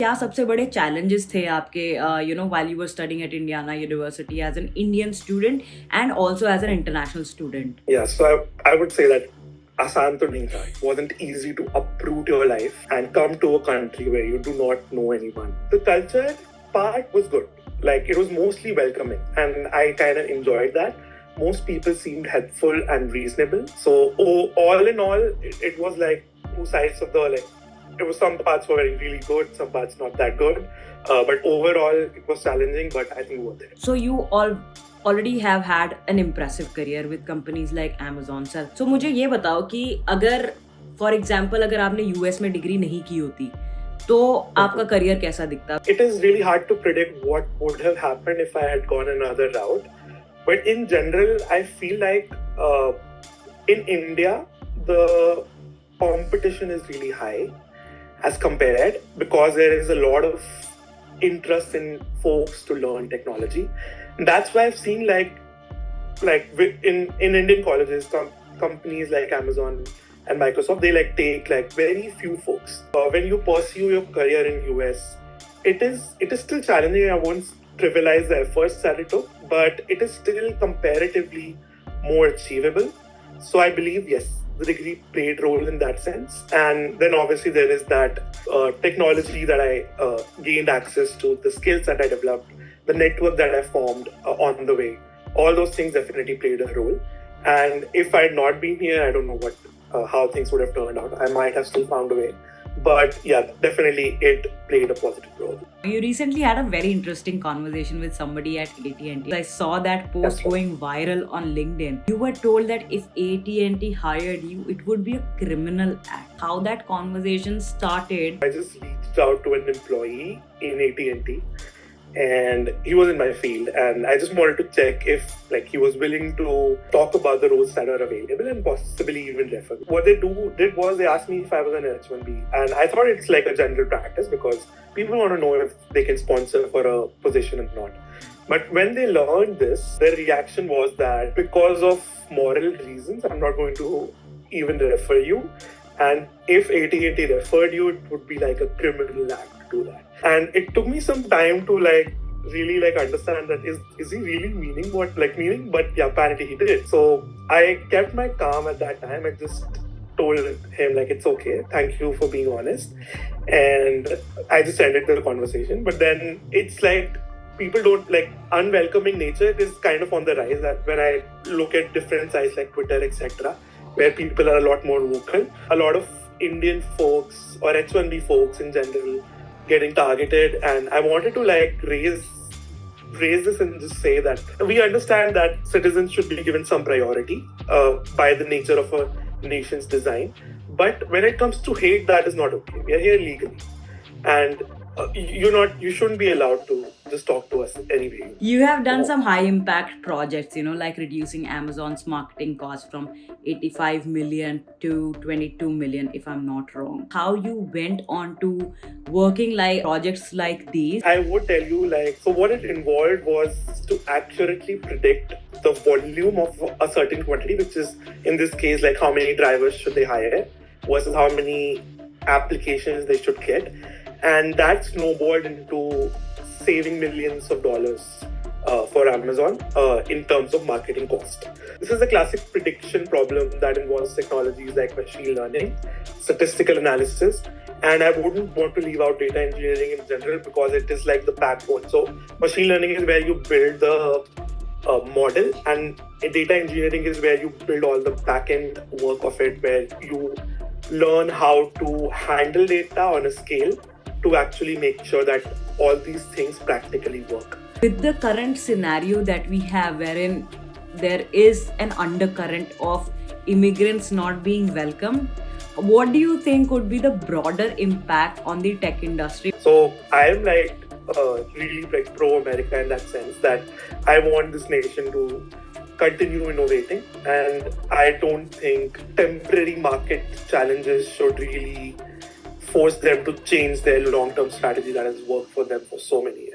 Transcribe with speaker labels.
Speaker 1: क्या सबसे बड़े challenges थे आपके while you were studying at Indiana University as an Indian student and also as an international student?
Speaker 2: Yeah, so I would say that Assam to Ninka, it wasn't easy to uproot your life and come to a country where you do not know anyone. The culture part was good. Like, it was mostly welcoming, and I kind of enjoyed that. Most people seemed helpful and reasonable. So, all in all, it was like two sides of the, like, it was some parts were really good, some parts not that good. But overall, it was challenging, but I think worth it.
Speaker 1: So you all already have had an impressive career with companies like Amazon, sir. So मुझे ये बताओ कि अगर for example अगर आपने US में degree नहीं की होती तो आपका करियर कैसा दिखता?
Speaker 2: It is really hard to predict what would have happened if I had gone another route. But in general, I feel like in India, the competition is really high as compared, because there is a lot of interest in folks to learn technology. And that's why I've seen like in Indian colleges, companies like Amazon and Microsoft, they like take like very few folks. When you pursue your career in US, it is still challenging. I won't trivialize the efforts that it took, but it is still comparatively more achievable. So I believe, yes, the degree played a role in that sense. And then obviously there is that technology that I gained access to, the skills that I developed, the network that I formed on the way. All those things definitely played a role. And if I had not been here, I don't know how things would have turned out. I might have still found a way. But yeah, definitely it played a positive role.
Speaker 1: You recently had a very interesting conversation with somebody at AT&T. I saw that post going viral on LinkedIn. You were told that if AT&T hired you, it would be a criminal act. How that conversation started?
Speaker 2: I just reached out to an employee in AT&T, and he was in my field, and I just wanted to check if he was willing to talk about the roles that are available and possibly even refer. What they did was they asked me if I was an H1B, and I thought it's like a general practice because people want to know if they can sponsor for a position or not. But when they learned this, their reaction was that because of moral reasons, I'm not going to even refer you. And if AT&T referred you, it would be like a criminal act to do that. And it took me some time to really understand that is he really meaning what meaning? But yeah, apparently he did. So I kept my calm at that time. I just told him it's okay. Thank you for being honest. And I just ended the conversation. But then it's like people don't unwelcoming nature is kind of on the rise. That when I look at different sites like Twitter, etc., where people are a lot more vocal, a lot of Indian folks or H1B folks in general getting targeted, and I wanted to raise this and just say that we understand that citizens should be given some priority by the nature of a nation's design, but when it comes to hate, that is not okay. We are here legally, and you shouldn't be allowed to just talk to us anyway.
Speaker 1: You have done some high impact projects, like reducing Amazon's marketing cost from 85 million to 22 million, if I'm not wrong. How you went on to working projects like these?
Speaker 2: I would tell you so what it involved was to accurately predict the volume of a certain quantity, which is in this case how many drivers should they hire versus how many applications they should get. And that snowballed into saving millions of dollars for Amazon in terms of marketing cost. This is a classic prediction problem that involves technologies like machine learning, statistical analysis, and I wouldn't want to leave out data engineering in general because it is the backbone. So machine learning is where you build the model, and data engineering is where you build all the back-end work of it, where you learn how to handle data on a scale to actually make sure that all these things practically work.
Speaker 1: With the current scenario that we have, wherein there is an undercurrent of immigrants not being welcomed, what do you think would be the broader impact on the tech industry?
Speaker 2: So I am really pro-America in that sense, that I want this nation to continue innovating, and I don't think temporary market challenges should really force them to change their long-term strategy that has worked for them for so many years.